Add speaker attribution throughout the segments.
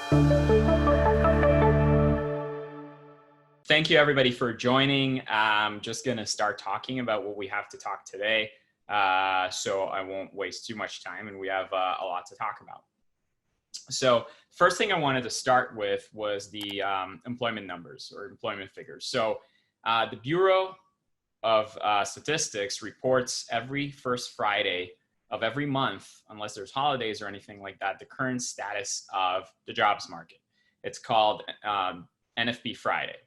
Speaker 1: Thank you everybody for joining. I'm just going to start talking about what we have to talk today. So I won't waste too much time, and we have a lot to talk about. So first thing I wanted to start with was the employment numbers or employment figures. So the Bureau of Statistics reports every first Friday of every month, unless there's holidays or anything like that, the current status of the jobs market. It's called NFP Friday.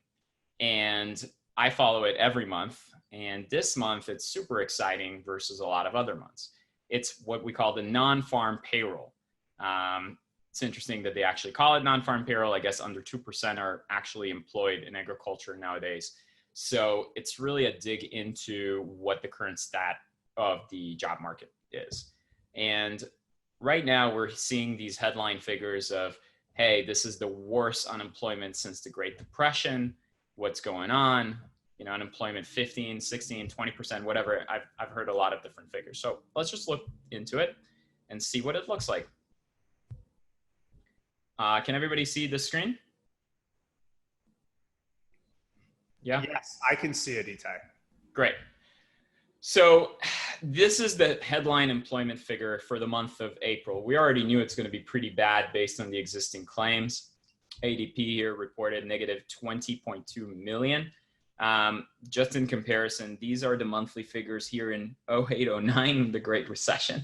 Speaker 1: And I follow it every month. And this month, it's super exciting versus a lot of other months. It's what we call the non-farm payroll. It's interesting that they actually call it non-farm payroll. I guess under 2% are actually employed in agriculture nowadays. So it's really a dig into what the current stat of the job market is. And right now we're seeing these headline figures of, hey, this is the worst unemployment since the Great Depression. What's going on? You know, unemployment 15, 16, 20%, whatever. I've heard a lot of different figures. So let's just look into it and see what it looks like. Can everybody see the screen? Yeah?
Speaker 2: Yes, I can see it, Itai.
Speaker 1: Great. So this is the headline employment figure for the month of April. We already knew it's going to be pretty bad based on the existing claims. ADP here reported negative 20.2 million. Just in comparison, these are the monthly figures here in 0809, the Great Recession.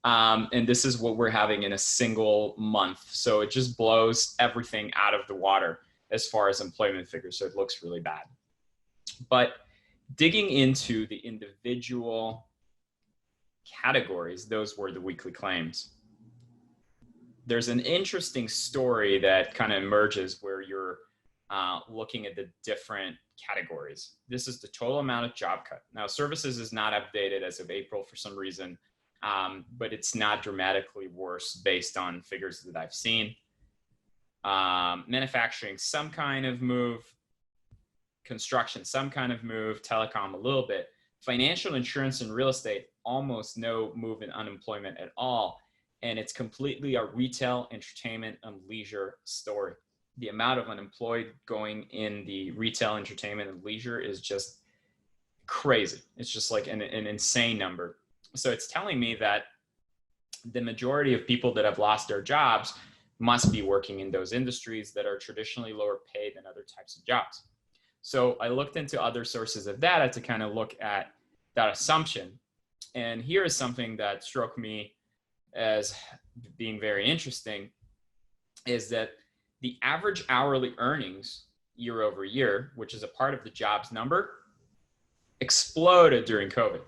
Speaker 1: And this is what we're having in a single month. So it just blows everything out of the water as far as employment figures. So it looks really bad. But digging into the individual categories, those were the weekly claims. There's an interesting story that kind of emerges where you're looking at the different categories. This is the total amount of job cut. Now, services is not updated as of April for some reason, but it's not dramatically worse based on figures that I've seen. Manufacturing, some kind of move. Construction, some kind of move. Telecom, a little bit. Financial, insurance, and real estate, almost no move in unemployment at all. And it's completely a retail, entertainment, and leisure story. The amount of unemployed going in the retail, entertainment, and leisure is just crazy. It's just like an insane number. So it's telling me that the majority of people that have lost their jobs must be working in those industries that are traditionally lower paid than other types of jobs. So I looked into other sources of data to kind of look at that assumption. And here is something that struck me as being very interesting, is that the average hourly earnings year over year, which is a part of the jobs number, exploded during COVID.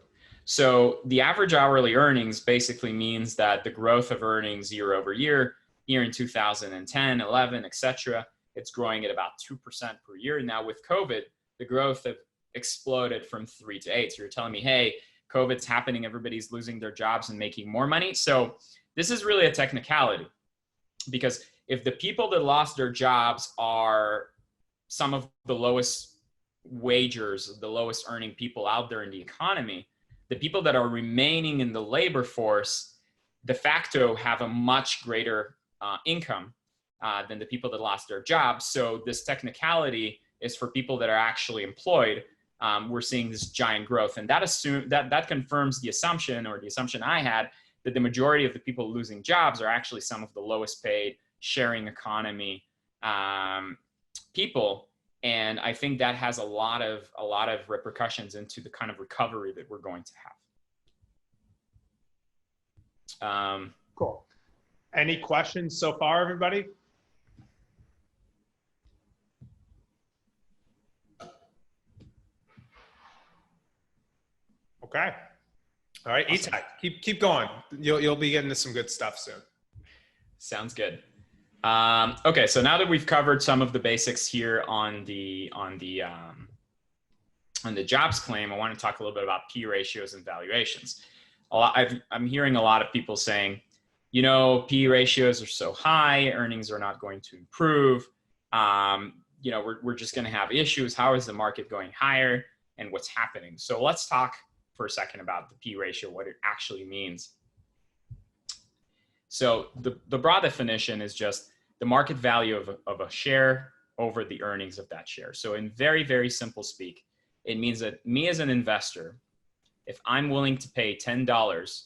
Speaker 1: So the average hourly earnings basically means that the growth of earnings year over year, here in 2010, 11, etc., it's growing at about 2% per year. Now with COVID, the growth have exploded from 3 to 8. So you're telling me, hey, COVID's happening, everybody's losing their jobs and making more money. So this is really a technicality, because if the people that lost their jobs are some of the lowest wagers, the lowest earning people out there in the economy, the people that are remaining in the labor force de facto have a much greater income than the people that lost their jobs. So this technicality is for people that are actually employed. We're seeing this giant growth, and that confirms the assumption, or the assumption I had, that the majority of the people losing jobs are actually some of the lowest paid sharing economy people. And I think that has a lot of repercussions into the kind of recovery that we're going to have.
Speaker 2: Cool. Any questions so far, everybody? Okay. All right, awesome. Itai, keep going. You'll be getting to some good stuff soon.
Speaker 1: Sounds good. Okay, so now that we've covered some of the basics here on the jobs claim, I want to talk a little bit about P ratios and valuations. I'm hearing a lot of people saying, you know, P ratios are so high, earnings are not going to improve. You know, we're just going to have issues. How is the market going higher, and what's happening? So let's talk for a second about the P ratio, what it actually means. So the broad definition is just the the market value of a share over the earnings of that share. So in very, very simple speak, it means that me as an investor, if I'm willing to pay $10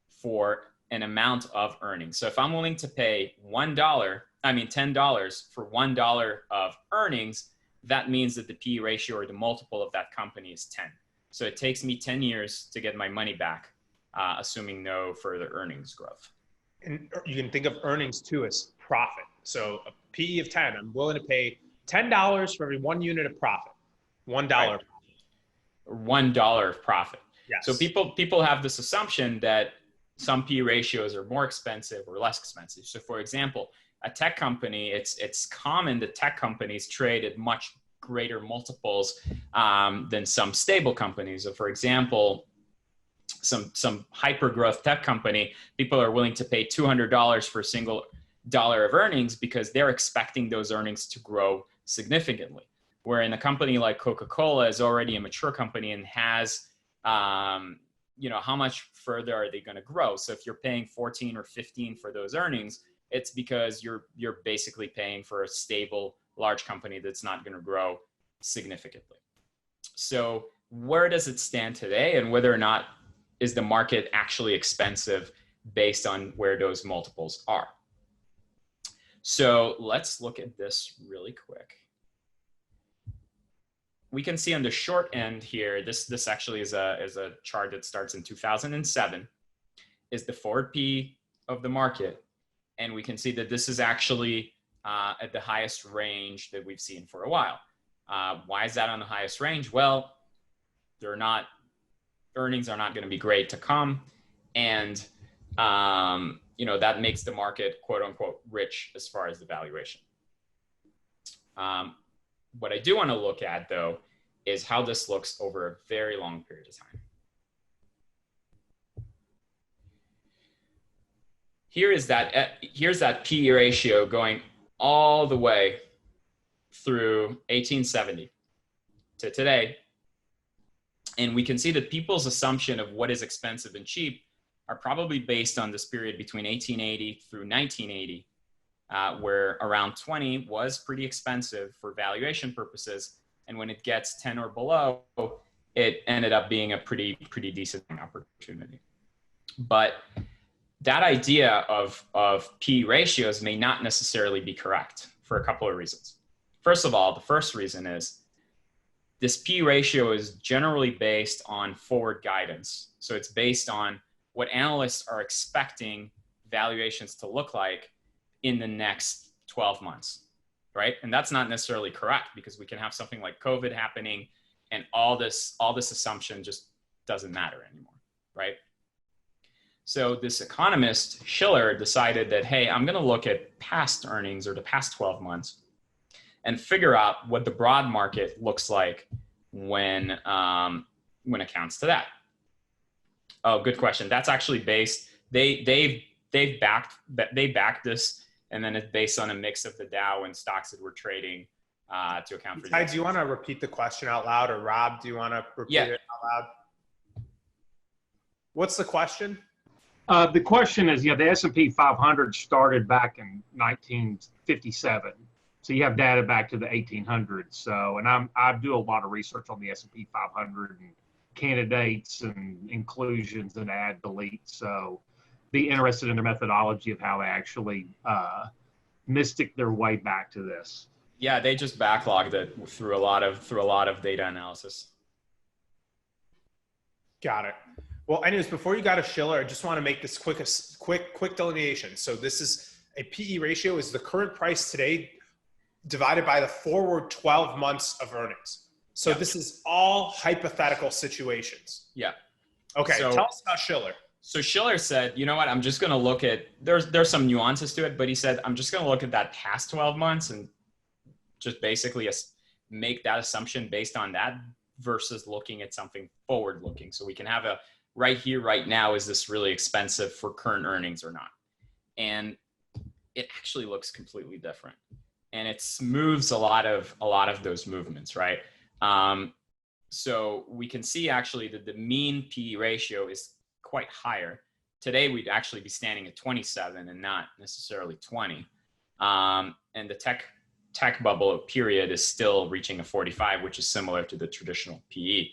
Speaker 1: for an amount of earnings. So if I'm willing to pay $10 for $1 of earnings, that means that the PE ratio or the multiple of that company is 10. So it takes me 10 years to get my money back, assuming no further earnings growth.
Speaker 2: And you can think of earnings too as profit. So a PE of 10, I'm willing to pay $10 for every 1 unit of profit. $1.
Speaker 1: Right. $1 of profit.
Speaker 2: Yes.
Speaker 1: So people have this assumption that some PE ratios are more expensive or less expensive. So for example, a tech company, it's common that tech companies trade at much greater multiples than some stable companies. So for example, some hyper growth tech company, people are willing to pay $200 for a single dollar of earnings because they're expecting those earnings to grow significantly. Where in a company like Coca-Cola is already a mature company and has, how much further are they going to grow? So if you're paying 14 or 15 for those earnings, it's because you're basically paying for a stable, large company that's not going to grow significantly. So where does it stand today, and whether or not is the market actually expensive based on where those multiples are? So let's look at this really quick. We can see on the short end here, this actually is a chart that starts in 2007, is the forward P of the market. And we can see that this is actually at the highest range that we've seen for a while. Why is that on the highest range? Well, earnings are not going to be great to come. And, that makes the market, quote unquote, rich as far as the valuation. What I do want to look at, though, is how this looks over a very long period of time. Here's that PE ratio going all the way through 1870 to today. And we can see that people's assumption of what is expensive and cheap are probably based on this period between 1880 through 1980, where around 20 was pretty expensive for valuation purposes. And when it gets 10 or below, it ended up being a pretty decent opportunity. But that idea of P ratios may not necessarily be correct for a couple of reasons. First of all, the first reason is this P ratio is generally based on forward guidance. So it's based on what analysts are expecting valuations to look like in the next 12 months, right? And that's not necessarily correct, because we can have something like COVID happening and all this assumption just doesn't matter anymore, right? So this economist, Shiller, decided that, hey, I'm going to look at past earnings or the past 12 months and figure out what the broad market looks like when it counts to that. Oh, good question. That's actually based, they backed this, and then it's based on a mix of the Dow and stocks that we're trading to account for.
Speaker 2: Ty, do you want to repeat the question out loud, or Rob, do you want to repeat it out loud? What's the question?
Speaker 3: The question is, the S&P 500 started back in 1957. So you have data back to the 1800s. So, and I do a lot of research on the S&P 500 and candidates and inclusions and add, delete. So be interested in their methodology of how they actually mystic their way back to this.
Speaker 1: Yeah, they just backlogged it through a lot of data analysis.
Speaker 2: Got it. Well, anyways, before you got to Shiller, I just want to make this quick delineation. So this is a PE ratio is the current price today divided by the forward 12 months of earnings. So this is all hypothetical situations.
Speaker 1: Yeah.
Speaker 2: Okay.
Speaker 1: So,
Speaker 2: tell us about Shiller.
Speaker 1: So Shiller said, you know what, I'm just going to look at, there's some nuances to it, but he said, I'm just going to look at that past 12 months and just basically make that assumption based on that versus looking at something forward looking. So we can have a right here, right now, is this really expensive for current earnings or not? And it actually looks completely different. And it smooths a lot of those movements, right? So we can see actually that the mean PE ratio is quite higher. Today, we'd actually be standing at 27 and not necessarily 20. And the tech bubble period is still reaching a 45, which is similar to the traditional PE.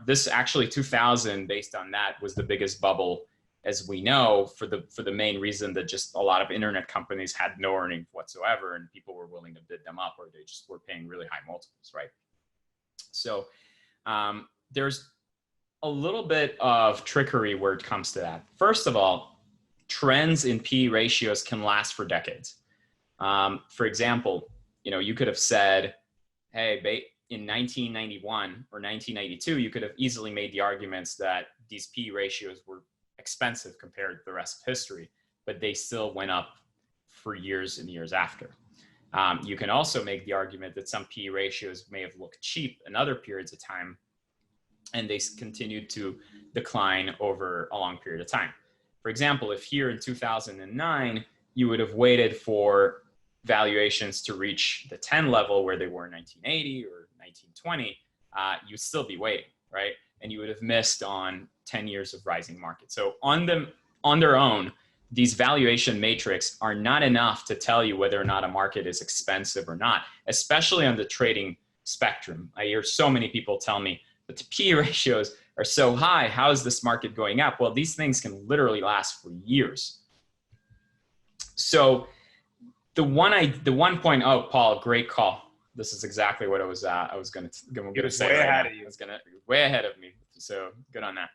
Speaker 1: This actually 2000, based on that, was the biggest bubble as we know, for the main reason that just a lot of internet companies had no earnings whatsoever, and people were willing to bid them up, or they just were paying really high multiples, right? So there's a little bit of trickery where it comes to that. First of all, trends in PE ratios can last for decades. For example, you could have said, hey, in 1991 or 1992, you could have easily made the arguments that these PE ratios were expensive compared to the rest of history, but they still went up for years and years after. You can also make the argument that some PE ratios may have looked cheap in other periods of time, and they continued to decline over a long period of time. For example, if here in 2009, you would have waited for valuations to reach the 10 level where they were in 1980 or 1920, you'd still be waiting, right? And you would have missed on 10 years of rising market. So on their own, these valuation matrix are not enough to tell you whether or not a market is expensive or not, especially on the trading spectrum. I hear so many people tell me, but the PE ratios are so high, how is this market going up? Well, these things can literally last for years. So the one point, oh, Paul, great call. This is exactly what I was going to say.
Speaker 2: Way
Speaker 1: right
Speaker 2: ahead
Speaker 1: now.
Speaker 2: of you.
Speaker 1: I was way ahead of me. So good on that.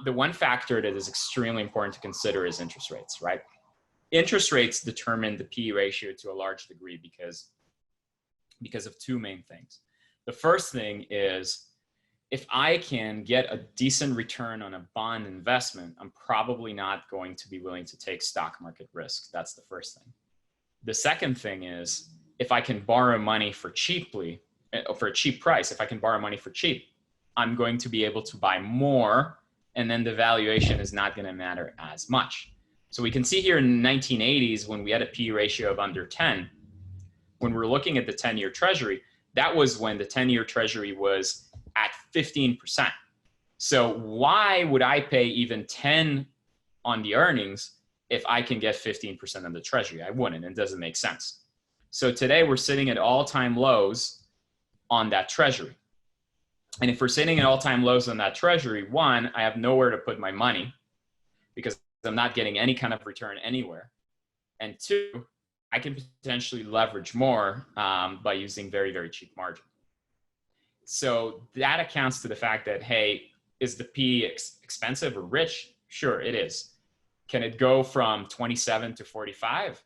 Speaker 1: The one factor that is extremely important to consider is interest rates, right? Interest rates determine the PE ratio to a large degree because of two main things. The first thing is, if I can get a decent return on a bond investment, I'm probably not going to be willing to take stock market risk. That's the first thing. The second thing is, if I can borrow money for a cheap price, if I can borrow money for cheap, I'm going to be able to buy more, and then the valuation is not going to matter as much. So we can see here in the 1980s, when we had a PE ratio of under 10, when we're looking at the 10-year treasury, that was when the 10-year treasury was at 15%. So why would I pay even 10 on the earnings if I can get 15% on the treasury? I wouldn't. It doesn't make sense. So today we're sitting at all-time lows on that treasury. And if we're sitting at all-time lows on that treasury, one, I have nowhere to put my money because I'm not getting any kind of return anywhere. And two, I can potentially leverage more by using very, very cheap margin. So that accounts to the fact that, hey, is the PE expensive or rich? Sure, it is. Can it go from 27 to 45?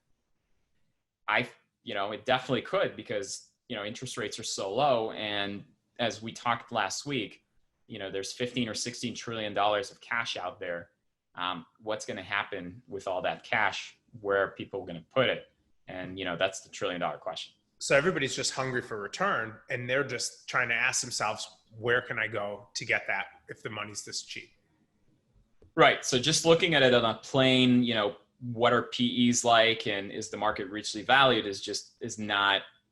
Speaker 1: It definitely could, because, interest rates are so low. And as we talked last week, there's 15 or 16 trillion dollars of cash out there. What's going to happen with all that cash? Where are people going to put it? And, that's the $1 trillion question.
Speaker 2: So everybody's just hungry for return, and they're just trying to ask themselves, where can I go to get that if the money's this cheap?
Speaker 1: Right. So just looking at it on a plain, what are PEs like, and is the market richly valued,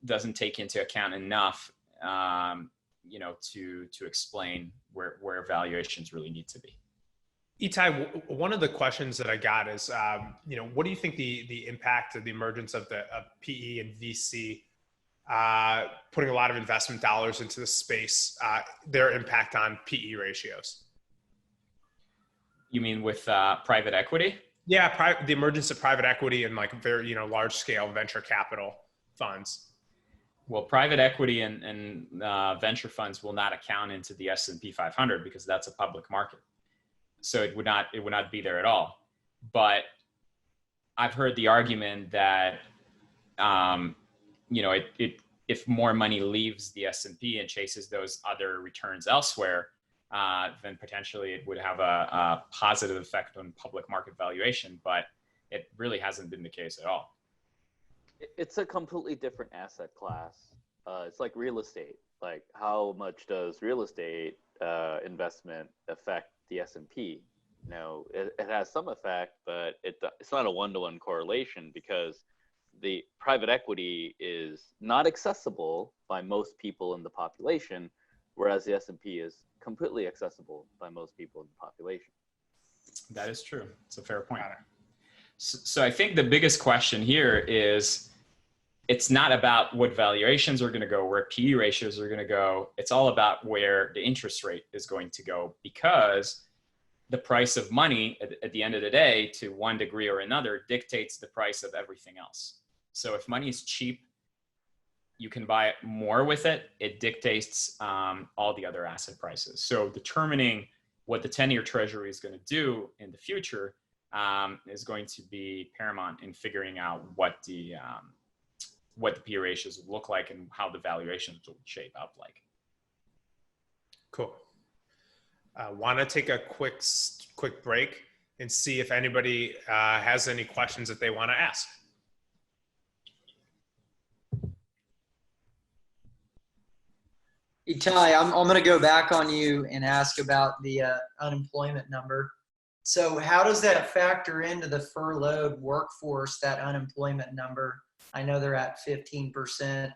Speaker 1: doesn't take into account enough, to explain where valuations really need to be.
Speaker 2: Itai, one of the questions that I got is, what do you think the impact of the emergence of PE and VC, putting a lot of investment dollars into the space, their impact on PE ratios?
Speaker 1: You mean with private equity?
Speaker 2: Yeah, the emergence of private equity and very large scale venture capital funds.
Speaker 1: Well, private equity and venture funds will not account into the S&P 500 because that's a public market. So it would not be there at all. But I've heard the argument that if more money leaves the S&P and chases those other returns elsewhere, then potentially it would have a positive effect on public market valuation. But it really hasn't been the case at all.
Speaker 4: It's a completely different asset class. It's like real estate. Like, how much does real estate investment affect the S&P? It has some effect, but it's not a one-to-one correlation, because the private equity is not accessible by most people in the population, whereas the S&P is completely accessible by most people in the population.
Speaker 1: That is true. It's a fair point. So I think the biggest question here is it's not about what valuations are going to go, where PE ratios are going to go. It's all about where the interest rate is going to go, because the price of money at the end of the day, to one degree or another, dictates the price of everything else. So if money is cheap, you can buy more with it. It dictates all the other asset prices. So determining what the 10-year treasury is going to do in the future is going to be paramount in figuring out what the PE ratios will look like and how the valuations will shape up like.
Speaker 2: Cool. Want to take a quick break and see if anybody has any questions that they want to ask.
Speaker 5: Itai, I'm going to go back on you and ask about the unemployment number. So how does that factor into the furloughed workforce, that unemployment number? I know they're at 15%,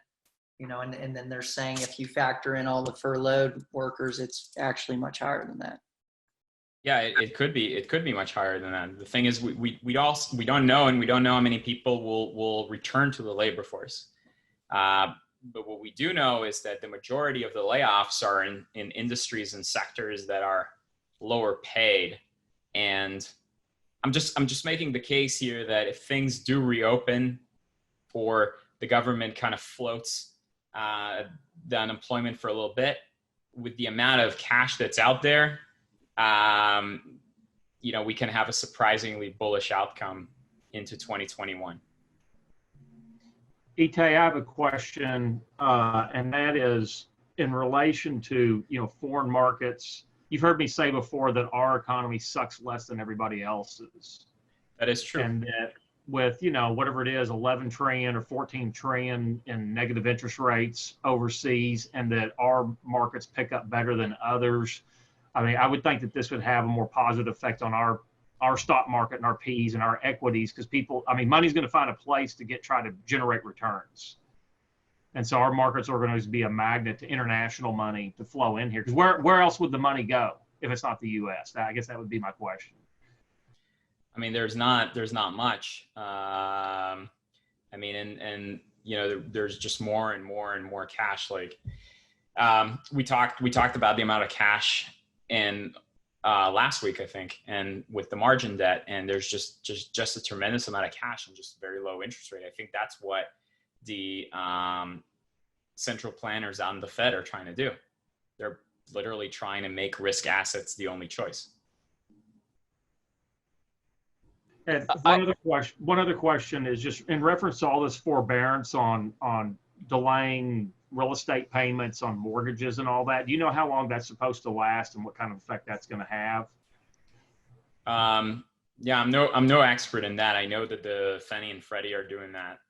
Speaker 5: you know, and then they're saying if you factor in all the furloughed workers, it's actually much higher than that.
Speaker 1: Yeah, it could be much higher than that. The thing is, we don't know, and we don't know how many people will return to the labor force. But what we do know is that the majority of the layoffs are in industries and sectors that are lower paid. And I'm just making the case here that if things do reopen, or the government kind of floats the unemployment for a little bit, with the amount of cash that's out there, you know, we can have a surprisingly bullish outcome into 2021.
Speaker 3: Itai, I have a question, and that is in relation to, you know, foreign markets. You've heard me say before that our economy sucks less than everybody else's.
Speaker 1: That is true.
Speaker 3: And that with, you know, whatever it is, 11 trillion or 14 trillion in negative interest rates overseas, and that our markets pick up better than others. I mean, I would think that this would have a more positive effect on our stock market and our P's and our equities, because people, I mean, money's going to find a place to try to generate returns. And so our markets are going to be a magnet to international money to flow in here. Because where else would the money go if it's not the U.S.? I guess that would be my question.
Speaker 1: I mean, there's not much. I mean, and you know, there's just more and more cash. Like we talked about the amount of cash in last week, I think, and with the margin debt, and there's just a tremendous amount of cash and just very low interest rate. I think that's what the central planners on the Fed are trying to do. They're literally trying to make risk assets the only choice.
Speaker 3: And one other question is just in reference to all this forbearance on delaying real estate payments on mortgages and all that. Do you know how long that's supposed to last and what kind of effect that's going to have?
Speaker 1: Yeah, I'm no expert in that. I know that the Fannie and Freddie are doing that,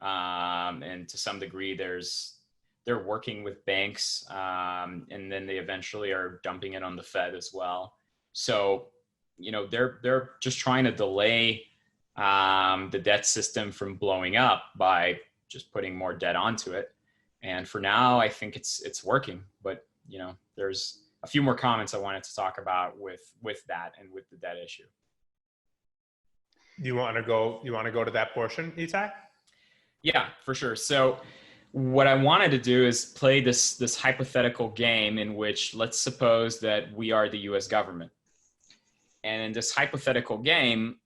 Speaker 1: and to some degree, they're working with banks, and then they eventually are dumping it on the Fed as well. So, you know, they're just trying to delay the debt system from blowing up by just putting more debt onto it. And for now, I think it's working. But, you know, there's a few more comments I wanted to talk about with that and with the debt issue.
Speaker 2: You want to go to that portion, Itai?
Speaker 1: Yeah, for sure. So what I wanted to do is play this hypothetical game in which, let's suppose that we are the US government. And in this hypothetical game,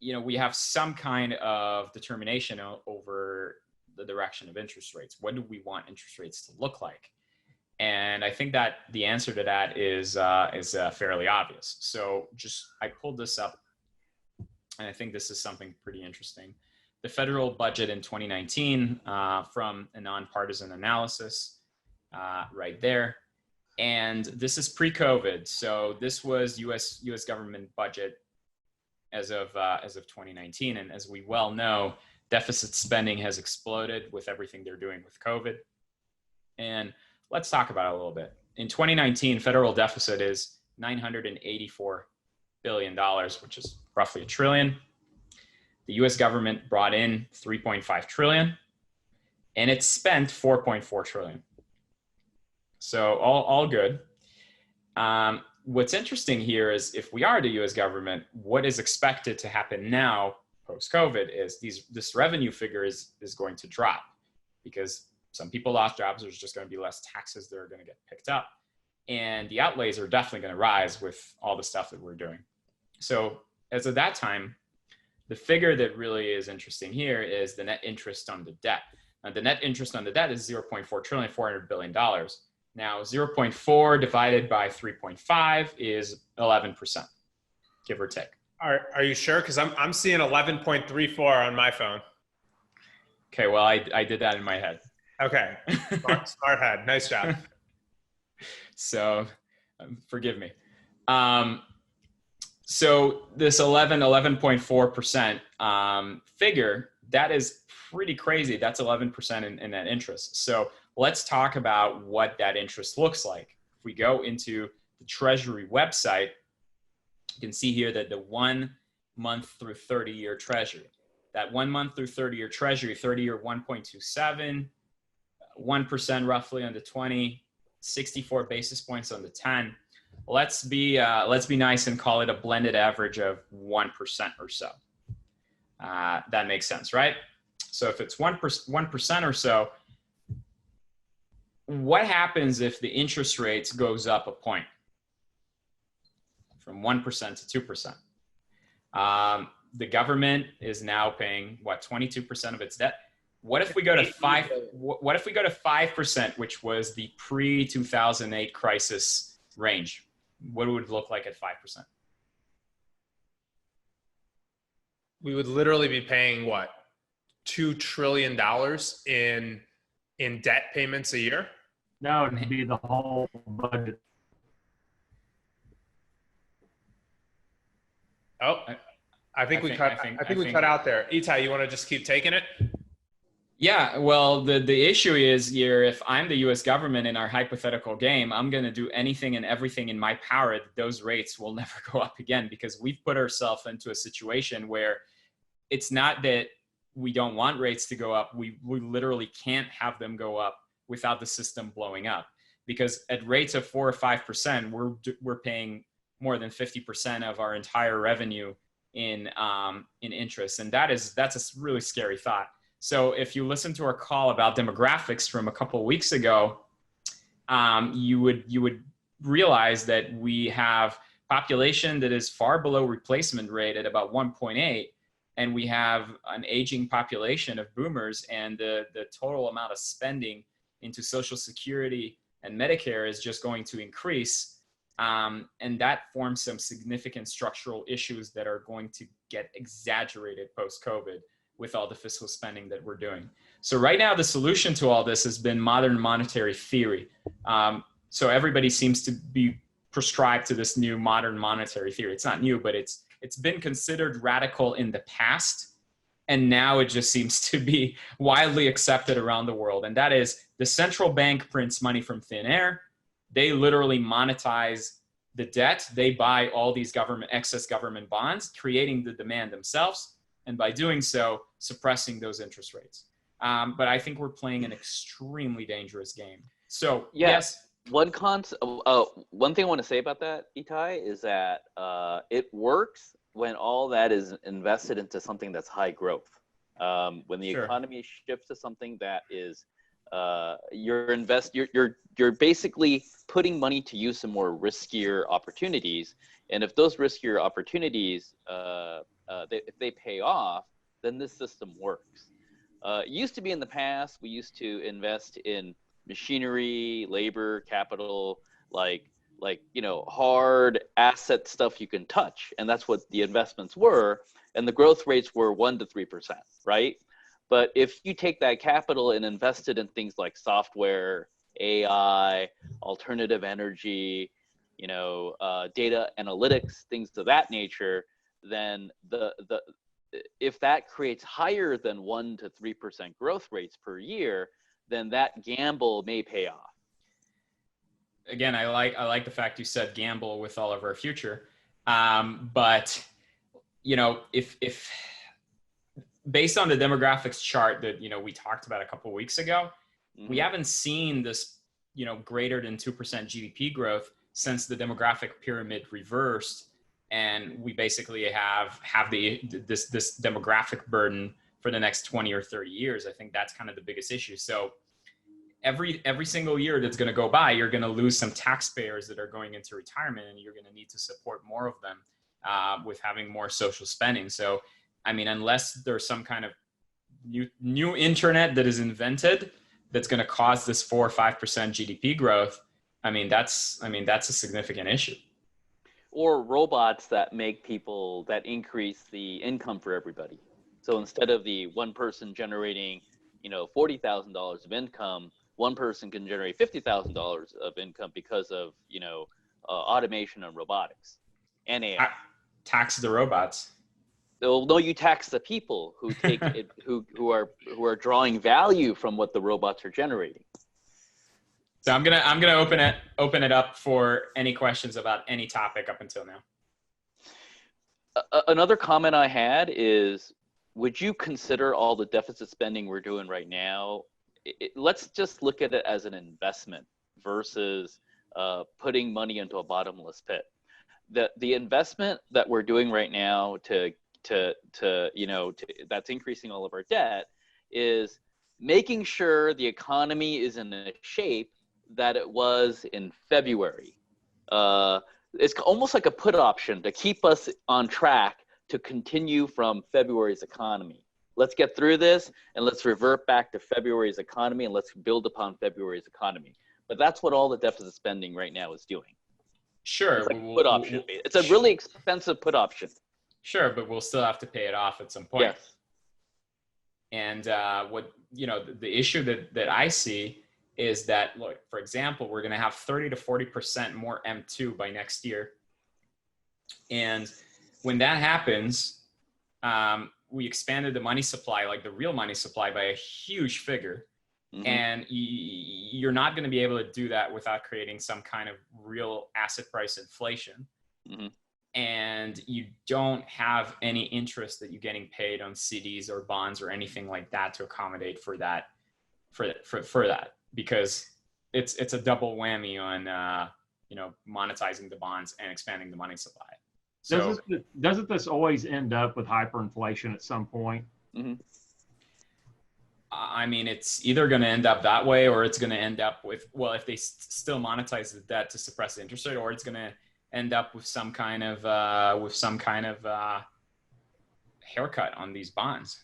Speaker 1: you know, we have some kind of determination over the direction of interest rates. What do we want interest rates to look like? And I think that the answer to that is fairly obvious. So I pulled this up, and I think this is something pretty interesting. The federal budget in 2019 from a nonpartisan analysis right there. And this is pre-COVID. So this was US government budget as of 2019. And as we well know, deficit spending has exploded with everything they're doing with COVID. And let's talk about it a little bit. In 2019, federal deficit is $984 billion, which is roughly $1 trillion. The US government brought in $3.5 trillion, and it spent $4.4 trillion. So all good. what's interesting here is if we are the US government, what is expected to happen now post-COVID is this revenue figure is going to drop because some people lost jobs. There's just going to be less taxes that are going to get picked up. And the outlays are definitely going to rise with all the stuff that we're doing. So as of that time, the figure that really is interesting here is the net interest on the debt. Now, the net interest on the debt is 0.4 trillion, $400 billion. Now, 0.4 divided by 3.5 is 11%, give or take.
Speaker 2: Are you sure? Because I'm seeing 11.34 on my phone.
Speaker 1: Okay, well, I did that in my head.
Speaker 2: Okay, smart head. Nice job.
Speaker 1: So forgive me. So this 11.4% figure, that is pretty crazy. That's 11% in that interest. So let's talk about what that interest looks like. If we go into the Treasury website, you can see here that the 1 month through 30-year Treasury, that 1 month through 30-year Treasury, 30-year 1.27, 1% roughly on the 20, 64 basis points on the 10. Let's be nice and call it a blended average of 1% or so. That makes sense, right? So if it's 1% or so, what happens if the interest rates goes up a point from 1% to 2%? The government is now paying 22% of its debt. What if we go to 5? What if we go to 5%, which was the pre-2008 crisis range? What would it look like at 5%?
Speaker 2: We would literally be paying what, $2 trillion in debt payments a year?
Speaker 3: No, it'd be the whole budget.
Speaker 2: Oh, I think we cut out there. Itai, you want to just keep taking it?
Speaker 1: Yeah, well, the issue is here, if I'm the US government in our hypothetical game, I'm going to do anything and everything in my power that those rates will never go up again, because we've put ourselves into a situation where it's not that we don't want rates to go up. We literally can't have them go up without the system blowing up, because at rates of 4 or 5%, we're paying more than 50% of our entire revenue in interest. And that's a really scary thought. So if you listen to our call about demographics from a couple of weeks ago, you would realize that we have population that is far below replacement rate at about 1.8, and we have an aging population of boomers, and the total amount of spending into Social Security and Medicare is just going to increase. And that forms some significant structural issues that are going to get exaggerated post-COVID with all the fiscal spending that we're doing. So right now, the solution to all this has been modern monetary theory. So everybody seems to be prescribed to this new modern monetary theory. It's not new, but it's been considered radical in the past. And now it just seems to be widely accepted around the world. And that is, the central bank prints money from thin air. They literally monetize the debt. They buy all these excess government bonds, creating the demand themselves, and by doing so, suppressing those interest rates. But I think we're playing an extremely dangerous game. So yes.
Speaker 4: One thing I want to say about that, Itai, is that it works when all that is invested into something that's high growth. When the economy shifts to something that is you're basically putting money to use in more riskier opportunities, and if those riskier opportunities if they pay off, then this system works. It used to be in the past, we used to invest in machinery, labor, capital, like hard asset stuff you can touch, and that's what the investments were, and the growth rates were 1 to 3%, right? But if you take that capital and invest it in things like software, AI, alternative energy, data analytics, things of that nature, then if that creates higher than 1 to 3% growth rates per year, then that gamble may pay off.
Speaker 1: Again, I like the fact you said gamble with all of our future, but if based on the demographics chart that we talked about a couple of weeks ago, we haven't seen this greater than 2% GDP growth since the demographic pyramid reversed, and we basically have this demographic burden for the next 20 or 30 years. I think that's kind of the biggest issue. So every single year that's going to go by, you're going to lose some taxpayers that are going into retirement, and you're going to need to support more of them with having more social spending. So, I mean, unless there's some kind of new internet that is invented that's going to cause this 4 or 5% GDP growth, I mean, that's a significant issue.
Speaker 4: Or robots that increase the income for everybody. So instead of the one person generating, $40,000 of income, one person can generate $50,000 of income because of, automation and robotics and AI.
Speaker 1: Tax the robots.
Speaker 4: So, no, you tax the people who take it, who are drawing value from what the robots are generating.
Speaker 1: So I'm gonna open it up for any questions about any topic up until now.
Speaker 4: Another comment I had is, would you consider all the deficit spending we're doing right now? Let's just look at it as an investment versus putting money into a bottomless pit. The investment that we're doing right now that's increasing all of our debt is making sure the economy is in the shape that it was in February. It's almost like a put option to keep us on track to continue from February's economy. Let's get through this and let's revert back to February's economy and let's build upon February's economy. But that's what all the deficit spending right now is doing.
Speaker 1: Sure.
Speaker 4: It's like a put option. It's a really expensive put option.
Speaker 1: Sure, but we'll still have to pay it off at some point.
Speaker 4: Yes.
Speaker 1: And the issue that I see is that, look, for example, we're going to have 30 to 40% more M2 by next year. And when that happens, we expanded the money supply, like the real money supply, by a huge figure. Mm-hmm. And you're not going to be able to do that without creating some kind of real asset price inflation. Mm-hmm. And you don't have any interest that you're getting paid on CDs or bonds or anything like that to accommodate for that, because it's a double whammy on monetizing the bonds and expanding the money supply. So
Speaker 3: doesn't this always end up with hyperinflation at some point?
Speaker 4: Mm-hmm.
Speaker 1: I mean, it's either going to end up that way, or it's going to end up with, well, if they still monetize the debt to suppress the interest rate, or it's going to end up with some kind of haircut on these bonds.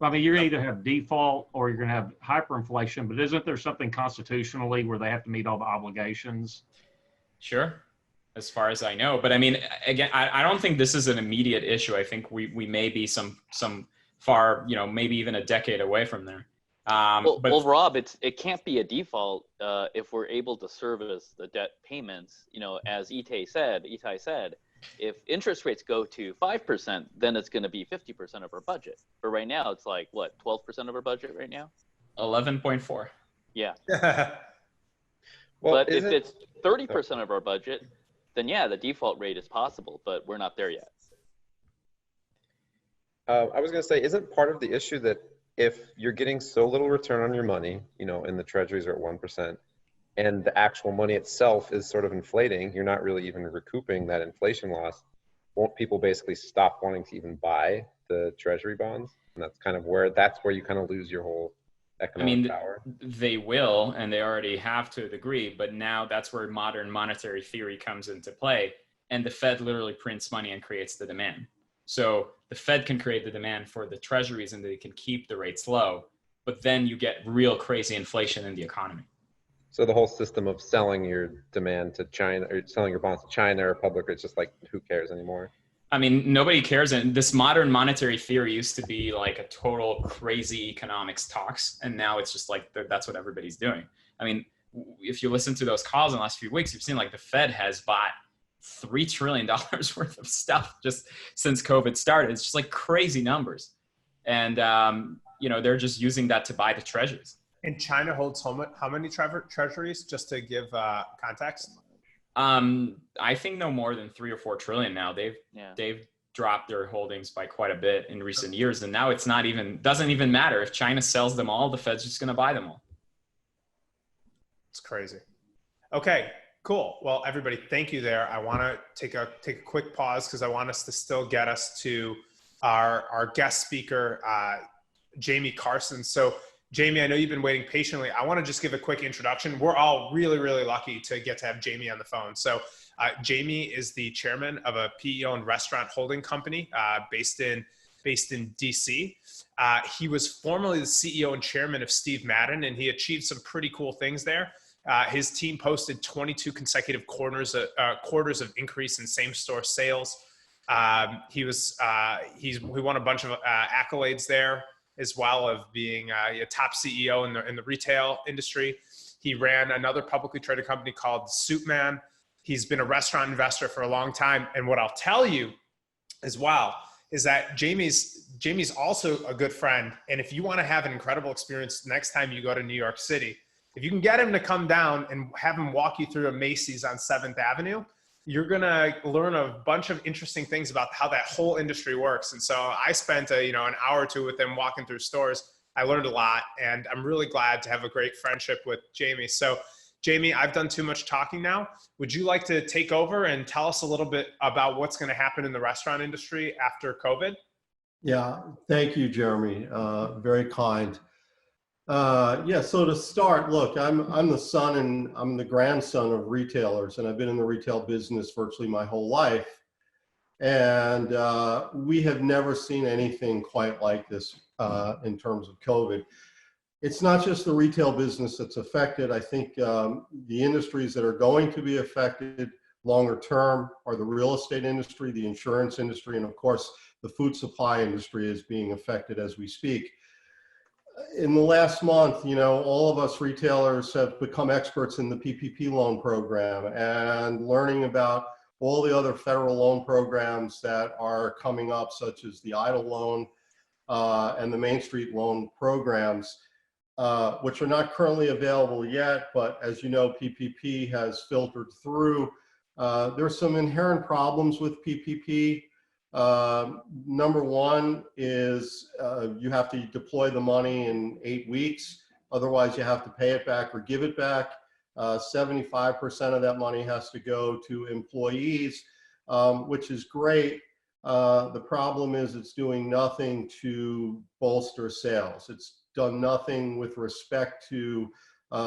Speaker 3: I mean, you're going to either have default or you're going to have hyperinflation, but isn't there something constitutionally where they have to meet all the obligations?
Speaker 1: Sure, as far as I know. But I mean, again, I don't think this is an immediate issue. I think we may be some far, maybe even a decade away from there.
Speaker 4: Well, Rob, it can't be a default if we're able to service the debt payments. As Itai said, if interest rates go to 5%, then it's going to be 50% of our budget. But right now, it's like what, 12% of our budget right now?
Speaker 1: 11.4.
Speaker 4: Yeah.
Speaker 6: Well,
Speaker 4: but if it's 30% of our budget, then yeah, the default rate is possible, but we're not there yet.
Speaker 6: I was going to say, isn't part of the issue that if you're getting so little return on your money, and the treasuries are at 1%, and the actual money itself is sort of inflating, you're not really even recouping that inflation loss, won't people basically stop wanting to even buy the treasury bonds? And that's where you kind of lose your whole economic power.
Speaker 1: They will, and they already have to a degree, but now that's where modern monetary theory comes into play. And the Fed literally prints money and creates the demand. So the Fed can create the demand for the treasuries and they can keep the rates low, but then you get real crazy inflation in the economy.
Speaker 6: So the whole system of selling your demand to China or selling your bonds to China or public, it's just like, who cares anymore?
Speaker 1: I mean, nobody cares. And this modern monetary theory used to be like a total crazy economics talks. And now it's just like, that's what everybody's doing. I mean, if you listen to those calls in the last few weeks, you've seen like the Fed has bought $3 trillion worth of stuff just since COVID started. It's just like crazy numbers. And, they're just using that to buy the treasuries.
Speaker 2: And China holds how many treasuries, just to give context?
Speaker 1: I think no more than 3 or 4 trillion now. They've dropped their holdings by quite a bit in recent years. And now doesn't even matter. If China sells them all, the Fed's just going to buy them all.
Speaker 2: It's crazy. Okay. Cool. Well, everybody, thank you there. I want to take a quick pause because I want us to still get us to our guest speaker, Jamie Karson. So Jamie, I know you've been waiting patiently. I want to just give a quick introduction. We're all really, really lucky to get to have Jamie on the phone. So Jamie is the chairman of a PE-owned restaurant holding company based in DC. He was formerly the CEO and chairman of Steve Madden, and he achieved some pretty cool things there. His team posted 22 consecutive quarters of increase in same-store sales. He won a bunch of accolades there, as well of being a top CEO in the retail industry. He ran another publicly traded company called Soup Man. He's been a restaurant investor for a long time. And what I'll tell you as well is that Jamie's also a good friend. And if you want to have an incredible experience next time you go to New York City, if you can get him to come down and have him walk you through a Macy's on 7th Avenue, you're going to learn a bunch of interesting things about how that whole industry works. And so I spent an hour or two with him walking through stores. I learned a lot, and I'm really glad to have a great friendship with Jamie. So Jamie, I've done too much talking now. Would you like to take over and tell us a little bit about what's going to happen in the restaurant industry after COVID?
Speaker 7: Yeah, thank you, Jeremy. Very kind. Yeah, so to start, look, I'm the son and I'm the grandson of retailers, and I've been in the retail business virtually my whole life. And we have never seen anything quite like this in terms of COVID. It's not just the retail business that's affected. I think the industries that are going to be affected longer term are the real estate industry, the insurance industry, and of course, the food supply industry is being affected as we speak. In the last month, all of us retailers have become experts in the PPP loan program and learning about all the other federal loan programs that are coming up, such as the EIDL loan and the Main Street loan programs, which are not currently available yet, but as you know, PPP has filtered through. There's some inherent problems with PPP. Number one is you have to deploy the money in 8 weeks. Otherwise, you have to pay it back or give it back. 75% of that money has to go to employees, which is great. The problem is it's doing nothing to bolster sales. It's done nothing with respect to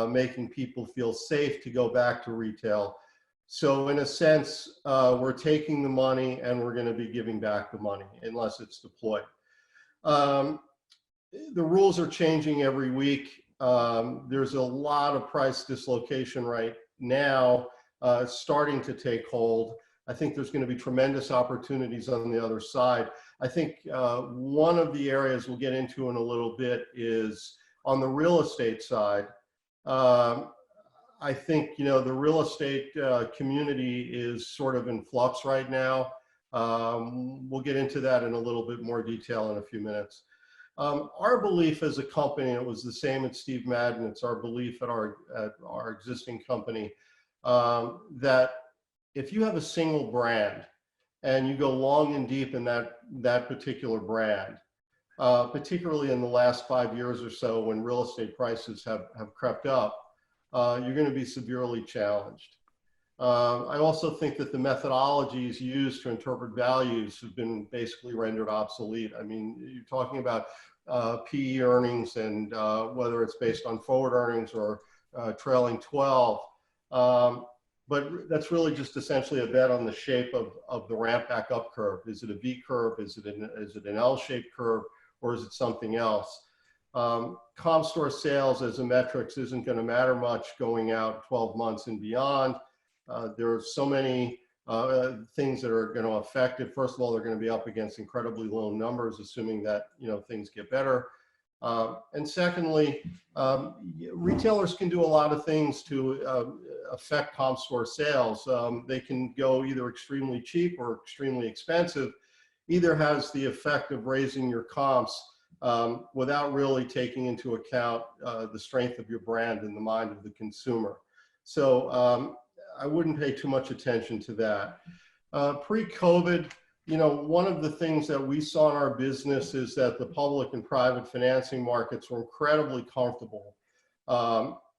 Speaker 7: making people feel safe to go back to retail. So in a sense, we're taking the money and we're going to be giving back the money unless it's deployed. The rules are changing every week. There's a lot of price dislocation right now starting to take hold. I think there's going to be tremendous opportunities on the other side. I think one of the areas we'll get into in a little bit is on the real estate side. I think, the real estate community is sort of in flux right now. We'll get into that in a little bit more detail in a few minutes. Our belief as a company, it was the same at Steve Madden, it's our belief at our existing company, that if you have a single brand and you go long and deep in that particular brand, particularly in the last 5 years or so when real estate prices have crept up, you're going to be severely challenged. I also think that the methodologies used to interpret values have been basically rendered obsolete. I mean, you're talking about PE earnings and whether it's based on forward earnings or trailing 12. But that's really just essentially a bet on the shape of the ramp back up curve. Is it a V curve? Is it an L-shaped curve? Or is it something else? Comp store sales as a metrics isn't going to matter much going out 12 months and beyond. There are so many things that are going to affect it. First of all, they're going to be up against incredibly low numbers, assuming that things get better. And secondly, retailers can do a lot of things to affect comp store sales. They can go either extremely cheap or extremely expensive. Either has the effect of raising your comps without really taking into account the strength of your brand in the mind of the consumer. So I wouldn't pay too much attention to that. Pre-COVID, one of the things that we saw in our business is that the public and private financing markets were incredibly comfortable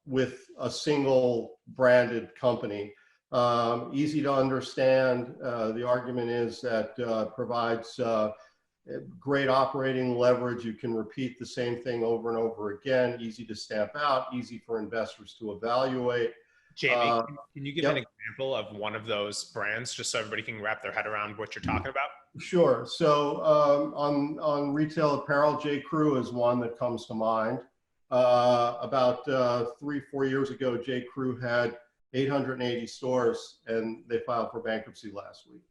Speaker 7: with a single branded company. easy to understand. The argument is that provides great operating leverage. You can repeat the same thing over and over again, easy to stamp out, easy for investors to evaluate.
Speaker 2: Jamie, can you give
Speaker 7: Yep.
Speaker 2: an example of one of those brands just so everybody can wrap their head around what you're talking about?
Speaker 7: Sure. So on retail apparel, J. Crew is one that comes to mind. About 3-4 years ago, J. Crew had 880 stores and they filed for bankruptcy last week.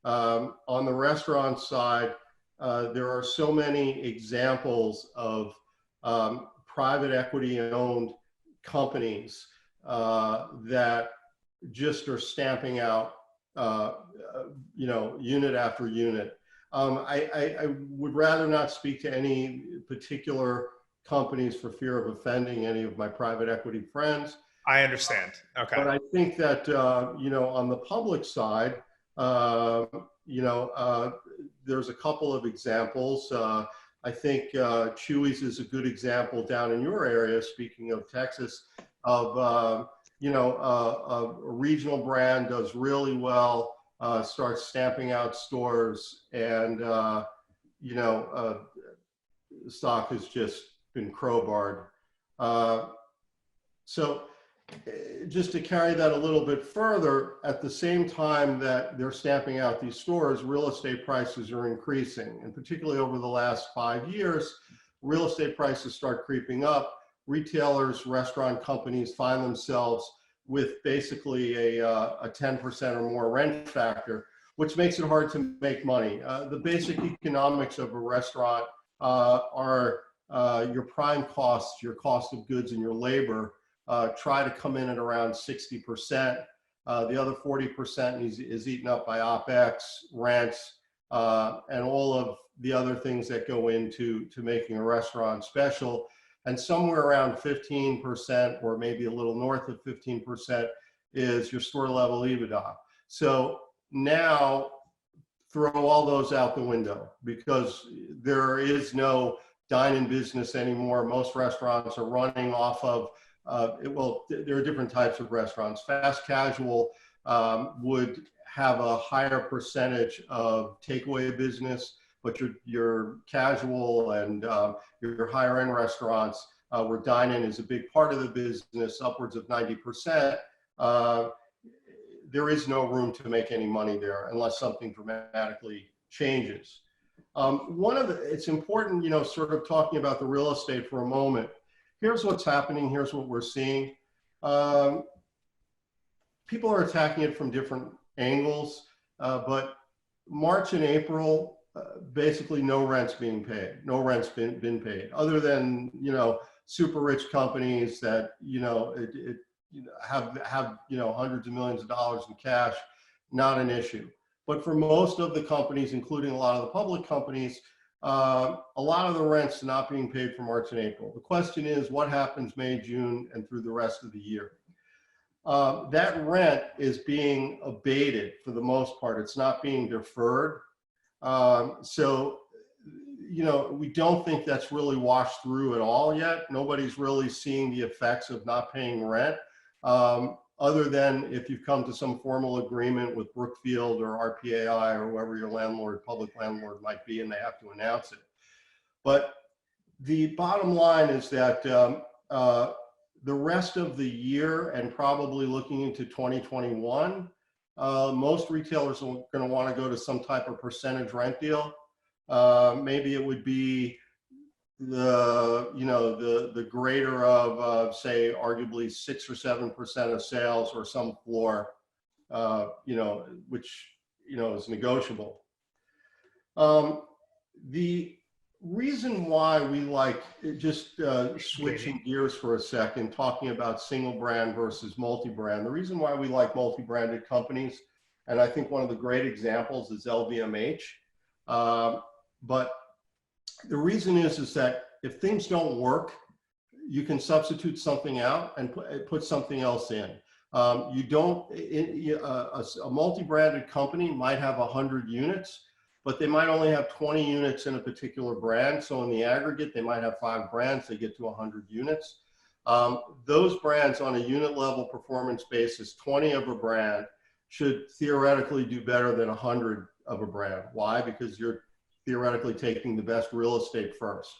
Speaker 7: On the restaurant side, there are so many examples of private equity owned companies that just are stamping out, unit after unit. I would rather not speak to any particular companies for fear of offending any of my private equity friends.
Speaker 2: I understand. Okay.
Speaker 7: But I think that, on the public side, there's a couple of examples. I think Chewy's is a good example down in your area, speaking of Texas, of, a regional brand does really well, starts stamping out stores, and, stock has just been crowbarred. So just to carry that a little bit further, at the same time that they're stamping out these stores, real estate prices are increasing. And particularly over the last 5 years, real estate prices start creeping up. Retailers, restaurant companies find themselves with basically a 10% or more rent factor, which makes it hard to make money. The basic economics of a restaurant are your prime costs, your cost of goods and your labor, try to come in at around 60%. The other 40% is eaten up by OpEx, rents, and all of the other things that go into making a restaurant special. And somewhere around 15%, or maybe a little north of 15%, is your store level EBITDA. So now throw all those out the window, because there is no dine-in business anymore. Most restaurants are running off of, there are different types of restaurants. Fast casual would have a higher percentage of takeaway business, but your casual and your higher end restaurants, where dine-in is a big part of the business, upwards of 90%, there is no room to make any money there unless something dramatically changes. It's important, sort of talking about the real estate for a moment. Here's what's happening. Here's what we're seeing. People are attacking it from different angles, but March and April, basically no rent's being paid. No rent's been paid, other than, super rich companies that, have hundreds of millions of dollars in cash, not an issue. But for most of the companies, including a lot of the public companies, a lot of the rent's not being paid for March and April. The question is, what happens May, June, and through the rest of the year? That rent is being abated for the most part. It's not being deferred. So, we don't think that's really washed through at all yet. Nobody's really seeing the effects of not paying rent, other than if you've come to some formal agreement with Brookfield or RPAI or whoever your public landlord might be, and they have to announce it. But the bottom line is that the rest of the year, and probably looking into 2021, most retailers are going to want to go to some type of percentage rent deal. Maybe it would be the greater of say arguably 6 or 7% of sales, or some floor, which is negotiable. The reason why we like, just switching gears for a second, talking about single brand versus multi-brand, the reason why we like multi-branded companies, and I think one of the great examples is LVMH. But the reason is that if things don't work, you can substitute something out and put something else in. A multi-branded company might have 100 units, but they might only have 20 units in a particular brand. So in the aggregate, they might have 5 brands, they get to 100 units. Those brands on a unit level performance basis, 20 of a brand should theoretically do better than 100 of a brand. Why? Because you're theoretically taking the best real estate first.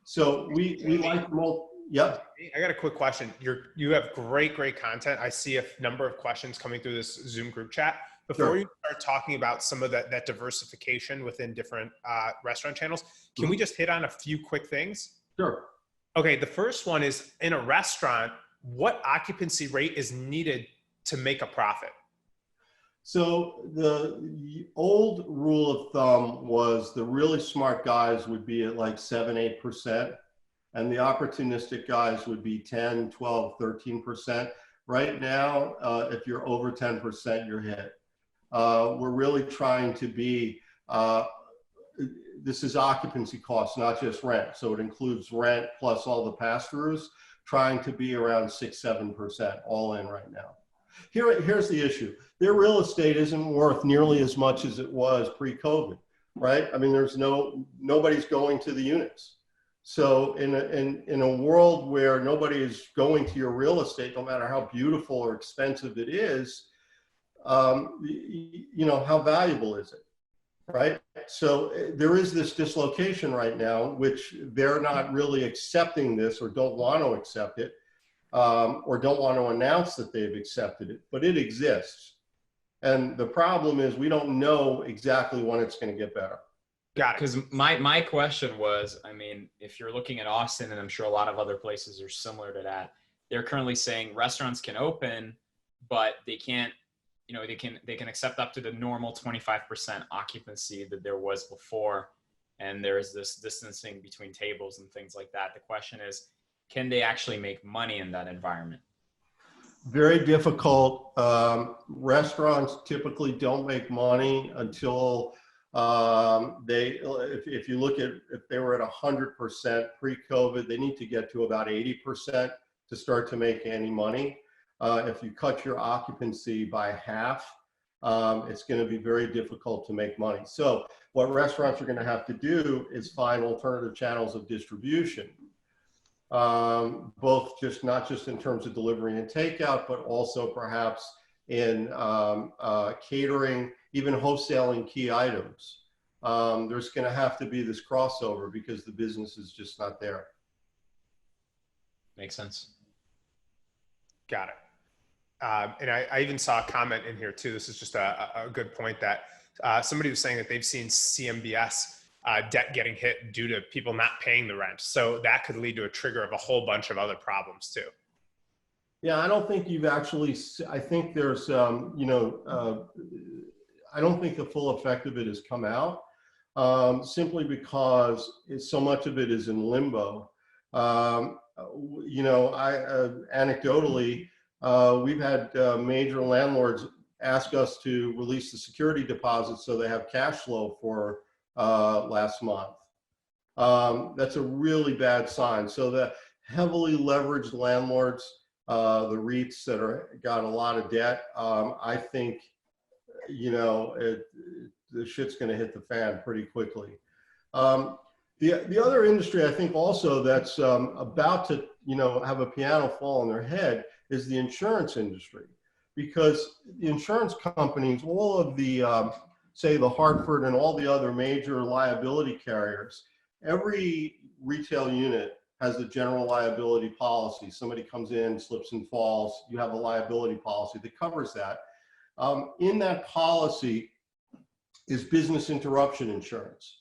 Speaker 7: So we like yep.
Speaker 2: I got a quick question. You have great content. I see a number of questions coming through this Zoom group chat. Before
Speaker 7: Sure.
Speaker 2: you start talking about some of that diversification within different restaurant channels, can we just hit on a few quick things?
Speaker 7: Sure.
Speaker 2: Okay, the first one is, in a restaurant, what occupancy rate is needed to make a profit?
Speaker 7: So the old rule of thumb was the really smart guys would be at like 7-8%, and the opportunistic guys would be 10, 12, 13%. Right now, if you're over 10%, you're hit. We're really trying to be, this is occupancy costs, not just rent. So it includes rent plus all the pass-throughs, trying to be around 6-7% all in right now. Here's the issue. Their real estate isn't worth nearly as much as it was pre-COVID, right? I mean, there's nobody's going to the units. So in a world where nobody is going to your real estate, no matter how beautiful or expensive it is, you know, how valuable is it, right? So there is this dislocation right now, which they're not really accepting this or don't want to accept it, or don't want to announce that they've accepted it, but it exists. And the problem is we don't know exactly when it's going to get better.
Speaker 2: Got it.
Speaker 1: Because my question was, I mean, if you're looking at Austin, and I'm sure a lot of other places are similar to that, they're currently saying restaurants can open, but they can't, you know, they can accept up to the normal 25% occupancy that there was before. And there's this distancing between tables and things like that. The question is, can they actually make money in that environment?
Speaker 7: Very difficult. Restaurants typically don't make money until if you look at, if they were at 100% pre-COVID, they need to get to about 80% to start to make any money. If you cut your occupancy by half, it's going to be very difficult to make money. So what restaurants are going to have to do is find alternative channels of distribution. Both not just in terms of delivery and takeout, but also perhaps in catering, even wholesaling key items. There's going to have to be this crossover because the business is just not there.
Speaker 1: Makes sense.
Speaker 2: Got it. And I even saw a comment in here too. This is just a good point that somebody was saying that they've seen CMBS debt getting hit due to people not paying the rent. So that could lead to a trigger of a whole bunch of other problems too.
Speaker 7: Yeah, I don't think you've actually, I think there's, you know, I don't think the full effect of it has come out, simply because so much of it is in limbo. You know, anecdotally, we've had major landlords ask us to release the security deposits so they have cash flow for last month. That's a really bad sign. So the heavily leveraged landlords, the REITs that got a lot of debt, I think, you know, the shit's going to hit the fan pretty quickly. The other industry I think also that's about to, you know, have a piano fall on their head is the insurance industry, because the insurance companies, all of the say the Hartford and all the other major liability carriers, every retail unit has a general liability policy. Somebody comes in, slips and falls, you have a liability policy that covers that. In that policy is business interruption insurance.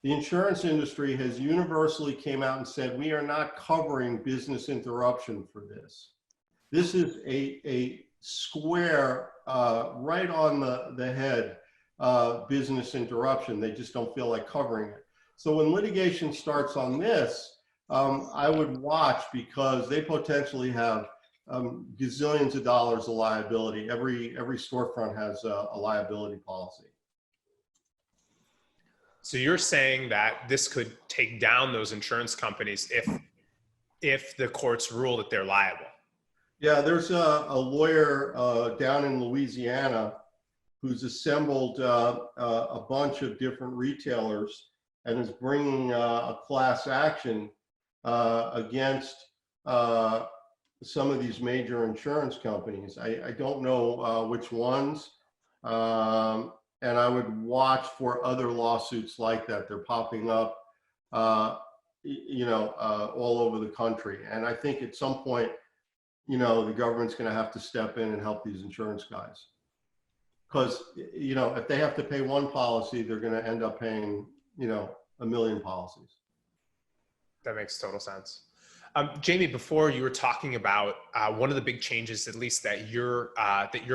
Speaker 7: The insurance industry has universally came out and said, we are not covering business interruption for this. This is a square, right on the head, business interruption. They just don't feel like covering it. So when litigation starts on this, I would watch, because they potentially have gazillions of dollars of liability. Every storefront has a liability policy.
Speaker 2: So you're saying that this could take down those insurance companies if the courts rule that they're liable?
Speaker 7: Yeah, there's a lawyer down in Louisiana who's assembled a bunch of different retailers and is bringing a class action against some of these major insurance companies. I don't know which ones. And I would watch for other lawsuits like that. They're popping up, all over the country. And I think at some point, the government's going to have to step in and help these insurance guys. Because, if they have to pay one policy, they're going to end up paying, a million policies.
Speaker 2: That makes total sense. Jamie, before you were talking about one of the big changes, at least that your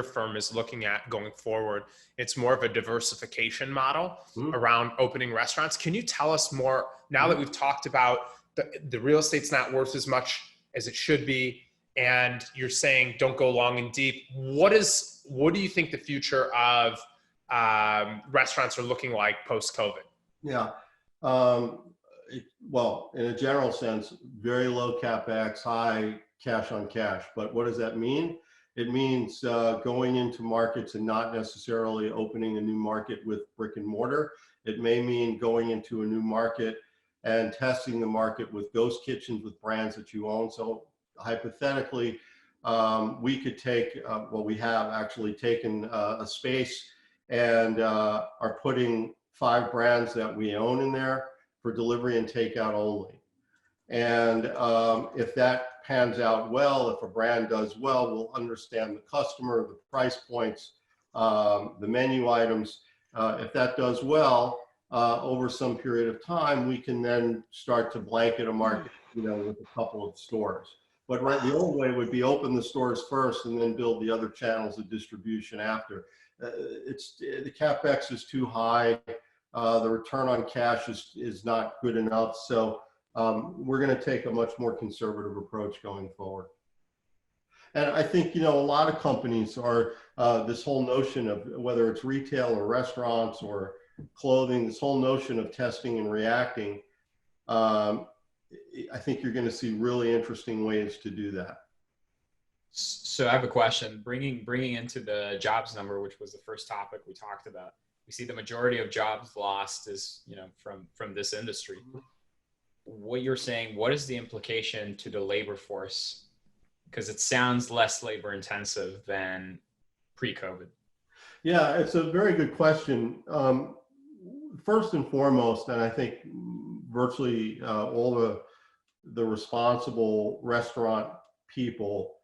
Speaker 2: firm is looking at going forward, it's more of a diversification model around opening restaurants. Can you tell us more now that we've talked about the real estate's not worth as much as it should be, and you're saying don't go long and deep? What do you think the future of restaurants are looking like post-COVID?
Speaker 7: Yeah. Well, in a general sense, very low CapEx, high cash on cash. But what does that mean? It means going into markets and not necessarily opening a new market with brick and mortar. It may mean going into a new market and testing the market with ghost kitchens with brands that you own. So hypothetically, we could take, we have actually taken a space and are putting 5 brands that we own in there for delivery and takeout only. And if that pans out well, if a brand does well, we'll understand the customer, the price points, the menu items. If that does well, over some period of time, we can then start to blanket a market, with a couple of stores. But the old way would be open the stores first and then build the other channels of distribution after. The CapEx is too high. The return on cash is not good enough. So we're going to take a much more conservative approach going forward. And I think, a lot of companies are this whole notion of whether it's retail or restaurants or clothing, this whole notion of testing and reacting. I think you're going to see really interesting ways to do that.
Speaker 1: So I have a question. Bringing into the jobs number, which was the first topic we talked about. We see the majority of jobs lost is, from this industry. What you're saying, what is the implication to the labor force? Because it sounds less labor intensive than pre-COVID.
Speaker 7: Yeah, it's a very good question. First and foremost, and I think virtually all the responsible restaurant people,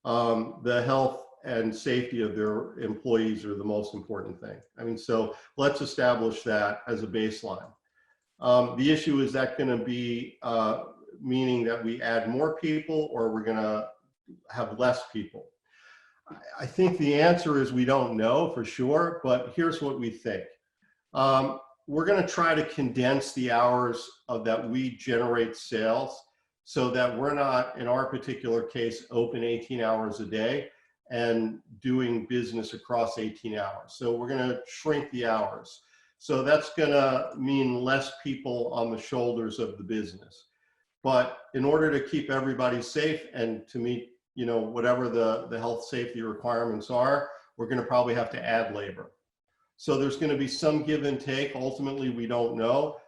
Speaker 7: the health and safety of their employees are the most important thing. I mean, so let's establish that as a baseline. The issue is that going to be meaning that we add more people or we're going to have less people? I think the answer is we don't know for sure, but here's what we think. We're going to try to condense the hours that we generate sales so that we're not, in our particular case, open 18 hours a day and doing business across 18 hours. So we're going to shrink the hours. So that's going to mean less people on the shoulders of the business. But in order to keep everybody safe and to meet, whatever the health safety requirements are, we're going to probably have to add labor. So there's going to be some give and take. Ultimately, we don't know.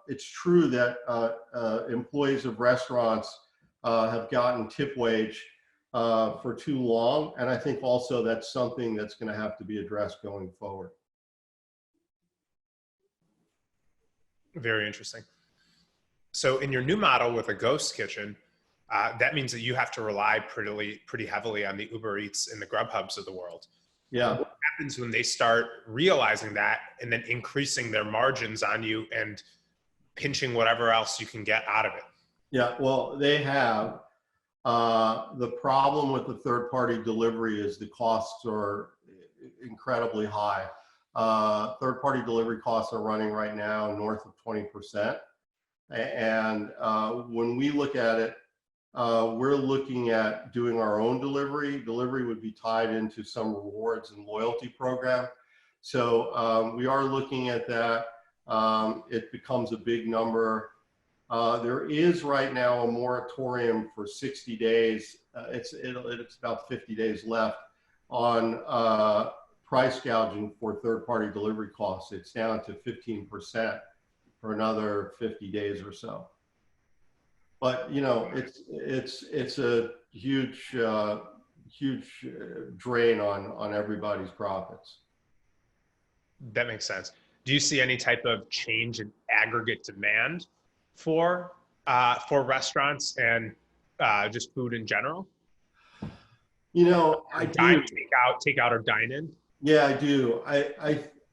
Speaker 7: It's true that employees of restaurants have gotten tip wage for too long. And I think also that's something that's going to have to be addressed going forward.
Speaker 2: Very interesting. So in your new model with a ghost kitchen, that means that you have to rely pretty heavily on the Uber Eats and the Grubhubs of the world.
Speaker 7: Yeah.
Speaker 2: What happens when they start realizing that and then increasing their margins on you and pinching whatever else you can get out of it? Yeah,
Speaker 7: well, they have. The problem with the third-party delivery is the costs are incredibly high. Third-party delivery costs are running right now north of 20%. And when we look at it, we're looking at doing our own delivery. Delivery would be tied into some rewards and loyalty program. So we are looking at that. It becomes a big number. There is right now a moratorium for 60 days. It's about 50 days left on price gouging for third-party delivery costs. It's down to 15% for another 50 days or so. but you know, it's a huge huge drain on everybody's profits.
Speaker 2: That makes sense. Do you see any type of change in aggregate demand for restaurants and just food in general?
Speaker 7: You know, I do.
Speaker 2: Take out or dine in?
Speaker 7: Yeah, I do.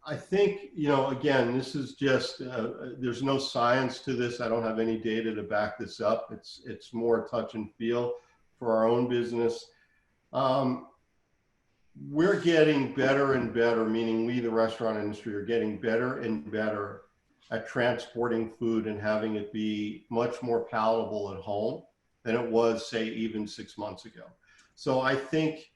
Speaker 7: I think, you know, again, this is just, there's no science to this. I don't have any data to back this up. It's more touch and feel for our own business. We're getting better and better, meaning we, the restaurant industry, are getting better and better at transporting food and having it be much more palatable at home than it was, say, even 6 months ago. So I think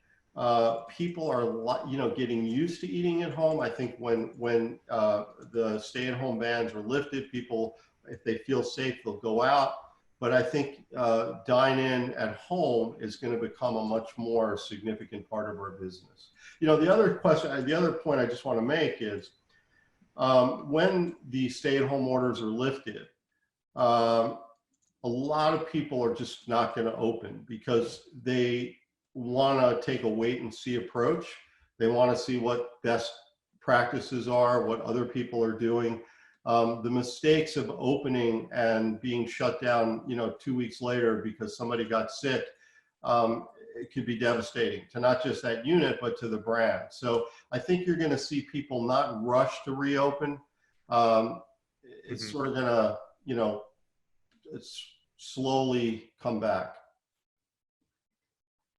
Speaker 7: people are, you know, getting used to eating at home. I think when the stay-at-home bans are lifted, people, if they feel safe, they'll go out. But I think dine-in at home is going to become a much more significant part of our business. You know, the other point I just want to make is when the stay-at-home orders are lifted, a lot of people are just not going to open because they want to take a wait and see approach. They want to see what best practices are, what other people are doing. The mistakes of opening and being shut down, you know, 2 weeks later because somebody got sick, it could be devastating to not just that unit, but to the brand. So I think you're going to see people not rush to reopen. It's sort of going to, you know, it's slowly come back.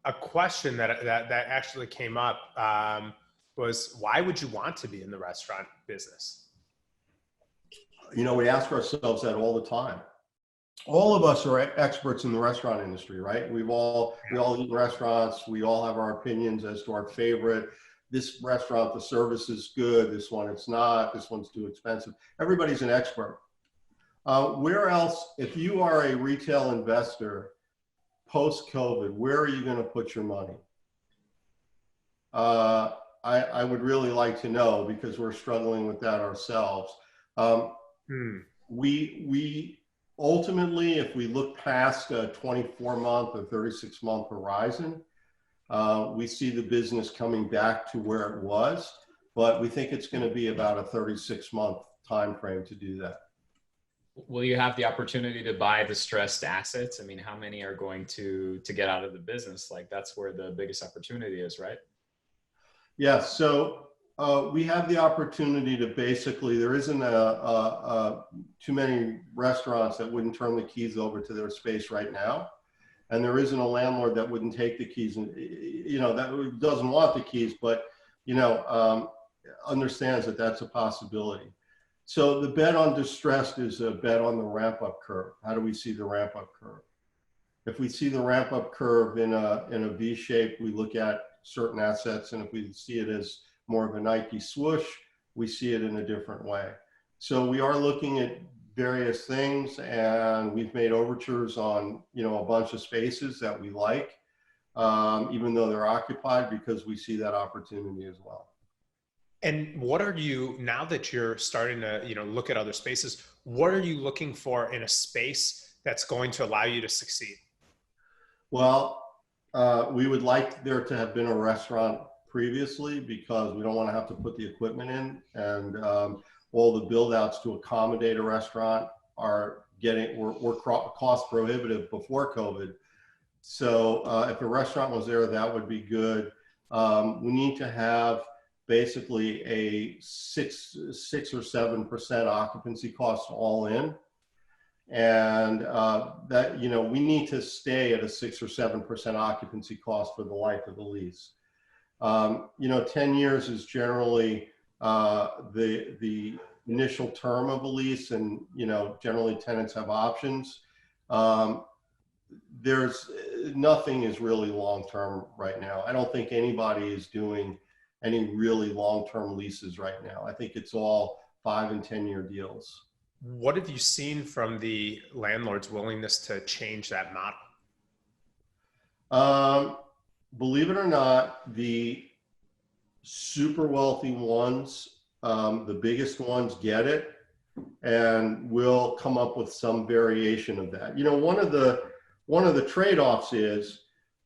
Speaker 2: A question that actually came up was, why would you want to be in the restaurant business?
Speaker 7: You know, we ask ourselves that all the time. All of us are experts in the restaurant industry, right? We all eat in restaurants. We all have our opinions as to our favorite. This restaurant, the service is good. This one, it's not. This one's too expensive. Everybody's an expert. Where else, if you are a retail investor post-COVID, where are you going to put your money? I would really like to know because we're struggling with that ourselves. We ultimately, if we look past a 24-month or 36-month horizon, we see the business coming back to where it was, but we think it's going to be about a 36-month time frame to do that.
Speaker 1: Will you have the opportunity to buy distressed assets? I mean, how many are going to get out of the business? Like, that's where the biggest opportunity is, right?
Speaker 7: Yeah, so we have the opportunity to basically, there isn't too many restaurants that wouldn't turn the keys over to their space right now. And there isn't a landlord that wouldn't take the keys and, you know, that doesn't want the keys, but, you know, understands that that's a possibility. So the bet on distressed is a bet on the ramp-up curve. How do we see the ramp-up curve? If we see the ramp-up curve in a V shape, we look at certain assets, and if we see it as more of a Nike swoosh, we see it in a different way. So we are looking at various things, and we've made overtures on, you know, a bunch of spaces that we like, even though they're occupied, because we see that opportunity as well.
Speaker 2: And what are you, now that you're starting to, you know, look at other spaces, what are you looking for in a space that's going to allow you to succeed?
Speaker 7: Well, we would like there to have been a restaurant previously because we don't want to have to put the equipment in, and all the build outs to accommodate a restaurant were cost prohibitive before COVID. So if a restaurant was there, that would be good. We need to have basically a 6 or 7% occupancy cost all in. And that, you know, we need to stay at a 6 or 7% occupancy cost for the life of the lease. You know, 10 years is generally the initial term of a lease, and, you know, generally tenants have options. There's nothing is really long-term right now. I don't think anybody is doing any really long-term leases right now. I think it's all 5 and 10-year deals.
Speaker 2: What have you seen from the landlord's willingness to change that model?
Speaker 7: Believe it or not, the super wealthy ones, the biggest ones get it. and we'll come up with some variation of that. You know, one of the trade-offs is,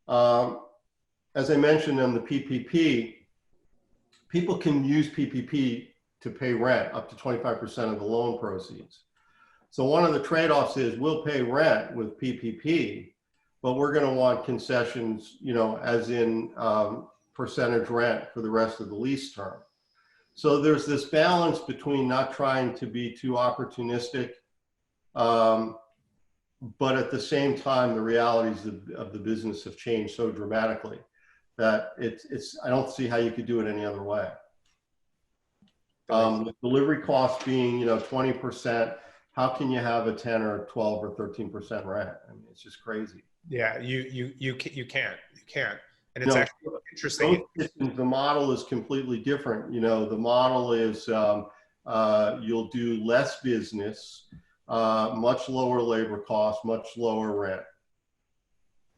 Speaker 7: as I mentioned in the PPP, people can use PPP to pay rent up to 25% of the loan proceeds. So one of the trade-offs is we'll pay rent with PPP, but we're going to want concessions, you know, as in percentage rent for the rest of the lease term. So there's this balance between not trying to be too opportunistic, but at the same time, the realities of the business have changed so dramatically that I don't see how you could do it any other way. Delivery costs being, you know, 20%, how can you have a 10 or 12 or 13% rent? I mean, it's just crazy.
Speaker 2: Yeah, you can't. And it's actually interesting.
Speaker 7: The model is completely different. You know, the model is you'll do less business, much lower labor costs, much lower rent.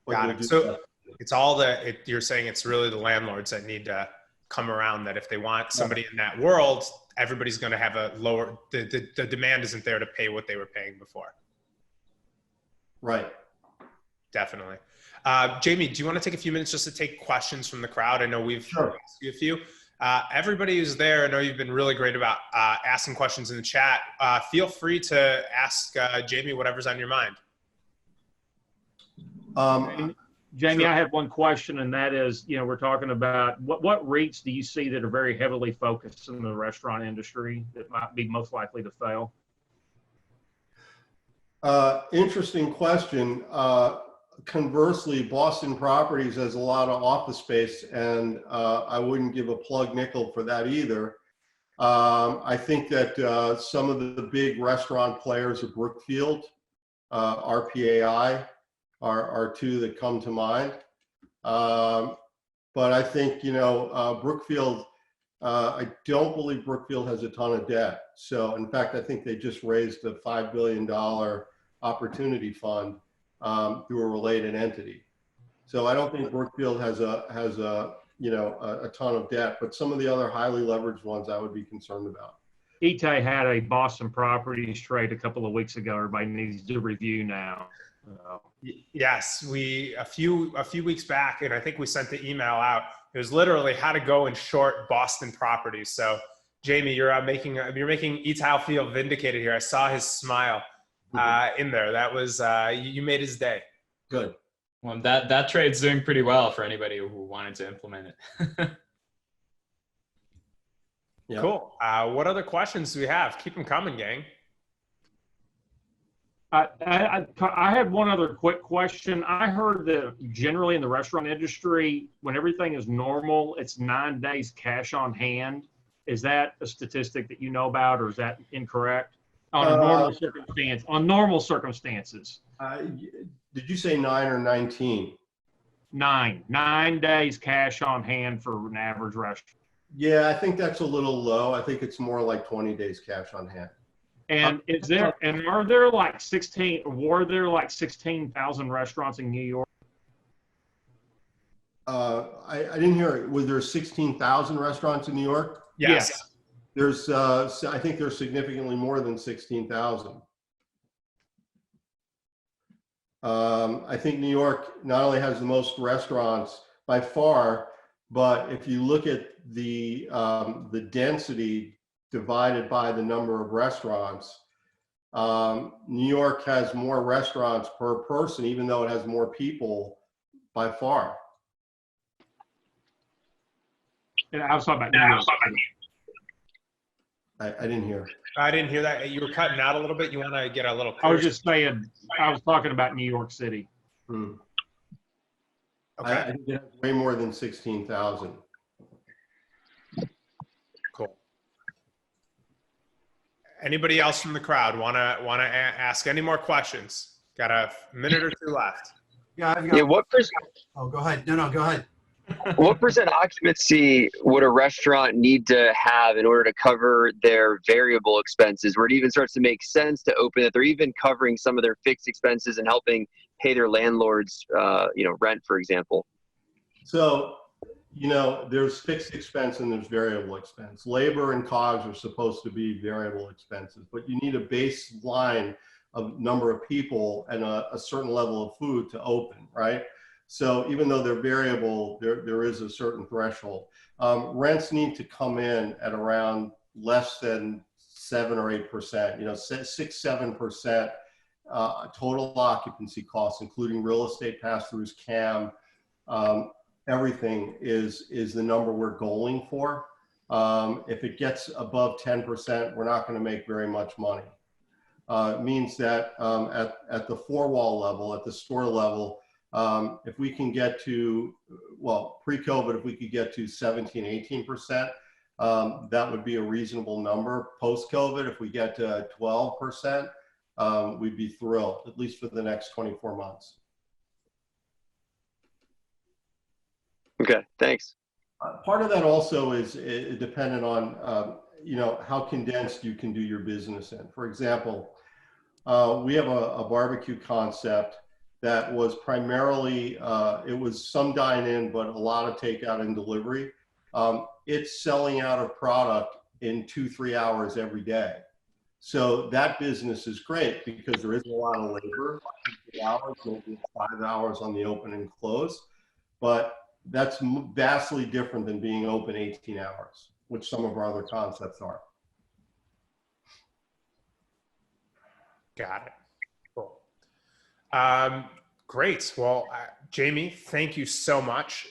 Speaker 2: Got it. So it's all you're saying it's really the landlords that need to come around, that if they want somebody in that world, everybody's going to have a lower, the demand isn't there to pay what they were paying before.
Speaker 7: Right.
Speaker 2: Definitely. Jamie, do you want to take a few minutes just to take questions from the crowd? I know we've asked you a few. Everybody who's there, I know you've been really great about asking questions in the chat. Feel free to ask Jamie whatever's on your mind.
Speaker 3: Jamie, I have one question, and that is, you know, we're talking about what REITs do you see that are very heavily focused in the restaurant industry that might be most likely to fail?
Speaker 7: Interesting question. Conversely, Boston Properties has a lot of office space, and I wouldn't give a plug nickel for that either. I think that some of the big restaurant players of Brookfield, RPAI, are two that come to mind. But I think, you know, Brookfield, I don't believe Brookfield has a ton of debt. So in fact, I think they just raised a $5 billion opportunity fund through a related entity. So I don't think Brookfield has a you know, a ton of debt, but some of the other highly leveraged ones I would be concerned about.
Speaker 3: Equi had a Boston Properties trade a couple of weeks ago. Everybody needs to review now.
Speaker 2: Yes, a few weeks back, and I think we sent the email out. It was literally how to go and short Boston Properties. So Jamie, you're making Ital feel vindicated here. I saw his smile in there. That was you made his day.
Speaker 7: Good.
Speaker 1: Well, that trade's doing pretty well for anybody who wanted to implement it.
Speaker 7: Yeah.
Speaker 2: Cool. What other questions do we have? Keep them coming, gang.
Speaker 3: I had one other quick question. I heard that generally in the restaurant industry, when everything is normal, it's 9 days cash on hand. Is that a statistic that you know about, or is that incorrect? On normal circumstances.
Speaker 7: Did you say 9 or 19?
Speaker 3: 9 days cash on hand for an average restaurant.
Speaker 7: Yeah, I think that's a little low. I think it's more like 20 days cash on hand.
Speaker 3: And were there like 16,000 restaurants in New York?
Speaker 7: I didn't hear it. Was there 16,000 restaurants in New York?
Speaker 2: Yes.
Speaker 7: There's, I think there's significantly more than 16,000. I think New York not only has the most restaurants by far, but if you look at the density divided by the number of restaurants, New York has more restaurants per person, even though it has more people by far.
Speaker 3: And I was talking about New York.
Speaker 7: I didn't hear.
Speaker 2: I didn't hear that. You were cutting out a little bit. You want to get a little closer?
Speaker 3: I was just saying, I was talking about New York City.
Speaker 7: Okay.
Speaker 2: Okay.
Speaker 7: I think it has way more than 16,000.
Speaker 2: Cool. Anybody else from the crowd want to ask any more questions? Got a minute or two left.
Speaker 8: Yeah, I've got.
Speaker 9: Yeah, what percent?
Speaker 8: Oh, go ahead. No, go ahead.
Speaker 9: What percent occupancy would a restaurant need to have in order to cover their variable expenses, where it even starts to make sense to open it? They're even covering some of their fixed expenses and helping pay their landlords, rent, for example.
Speaker 7: So you know, there's fixed expense and there's variable expense. Labor and COGS are supposed to be variable expenses, but you need a baseline of number of people and a certain level of food to open, right? So even though they're variable, there is a certain threshold. Rents need to come in at around less than 7 or 8%, you know, 6-7% total occupancy costs, including real estate pass-throughs, CAM, everything is the number we're goaling for. If it gets above 10%, we're not going to make very much money. It means that at the four-wall level, at the store level, if we can get to, well, pre-COVID, if we could get to 17-18%, that would be a reasonable number. Post-COVID, if we get to 12%, we'd be thrilled, at least for the next 24 months.
Speaker 9: Okay, thanks.
Speaker 7: Part of that also is dependent on, you know, how condensed you can do your business in. For example, we have a barbecue concept that was primarily, it was some dine-in, but a lot of takeout and delivery. It's selling out of product in 2-3 hours every day. So that business is great because there isn't a lot of labor, 2 hours, maybe 5 hours on the open and close, but that's vastly different than being open 18 hours, which some of our other concepts are.
Speaker 2: Got it. Cool. Great. Well, Jamie, thank you so much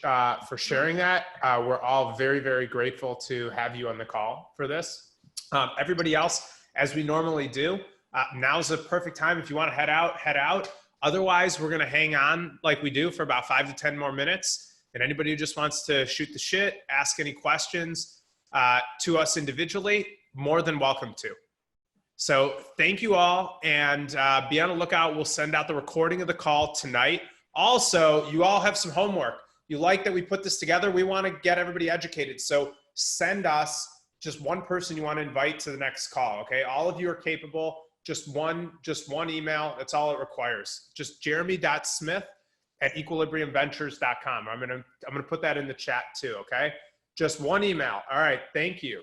Speaker 2: for sharing that. We're all very, very grateful to have you on the call for this. Everybody else, as we normally do, now's the perfect time. If you want to head out, head out. Otherwise, we're going to hang on like we do for about 5 to 10 more minutes. And anybody who just wants to shoot the shit, ask any questions to us individually, more than welcome to. So thank you all, and be on the lookout. We'll send out the recording of the call tonight. Also, you all have some homework. You like that we put this together. We want to get everybody educated. So send us just one person you want to invite to the next call, okay? All of you are capable. Just one email. That's all it requires. Just jeremy.smith@equilibriumventures.com. I'm gonna put that in the chat too, okay? Just one email. All right, thank you.